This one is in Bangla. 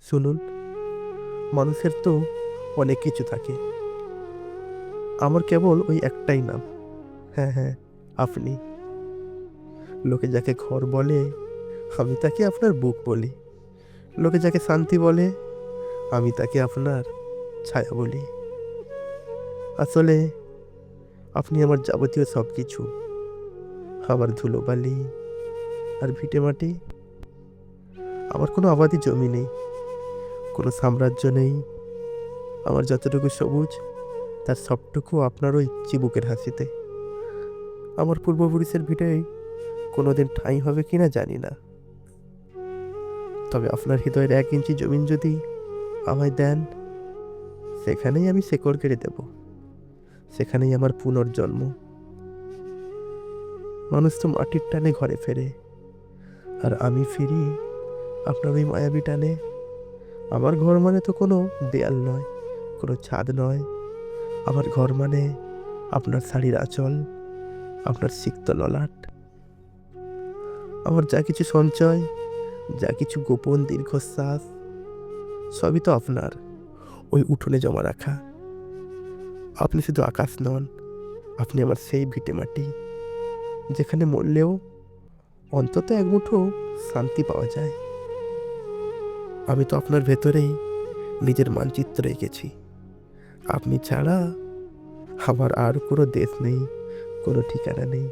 শুনুন, মানুষের তো অনেক কিছু থাকে, আমার কেবল ওই একটাই নাম। হ্যাঁ হ্যাঁ, আপনি। লোকে যাকে ঘর বলে, আমি তাকে আপনার বুক বলি। লোকে যাকে শান্তি বলে, আমি তাকে আপনার ছায়া বলি। আসলে আপনি আমার যাবতীয় সব কিছু, আমার ধুলোবালি আর ভিটে মাটি। আমার কোনো আবাদি জমি নেই, কোনো সাম্রাজ্য নেই। আমার যতটুকু সবুজ, তার সবটুকু আপনার ওই চিবুকের হাসিতে। আমার পূর্বপুরুষের ভিটায় কোনোদিন ঠাঁই হবে কিনা জানি না, তবে আপনার হৃদয়ের 1 ইঞ্চি জমিন যদি আমায় দেন, সেখানেই আমি শেকড় কেটে দেব। সেখানেই আমার পুনর্জন্ম। মানুষ তো মাটির টানে ঘরে ফেরে, আর আমি ফিরি আপনার ওই মায়াবী টানে। আমার ঘর মানে তো কোনো দেয়াল নয়, কোনো ছাদ নয়। আমার ঘর মানে আপনার শাড়ির আঁচল, আপনার সিক্ত ললাট। আমার যা কিছু সঞ্চয়, যা কিছু গোপন দীর্ঘশ্বাস, সবই তো আপনার ওই উঠোনে জমা রাখা। আপনি শুধু আকাশ নন, আপনি আমার সেই ভিটে মাটি, যেখানে মরলেও অন্তত এক মুঠো শান্তি পাওয়া যায়। আমি তো আপনার ভেতরেই নিজের মানচিত্র এঁকেছি। আপনি ছাড়া আমার আর কোনো দেশ নেই, কোনো ঠিকানা নেই।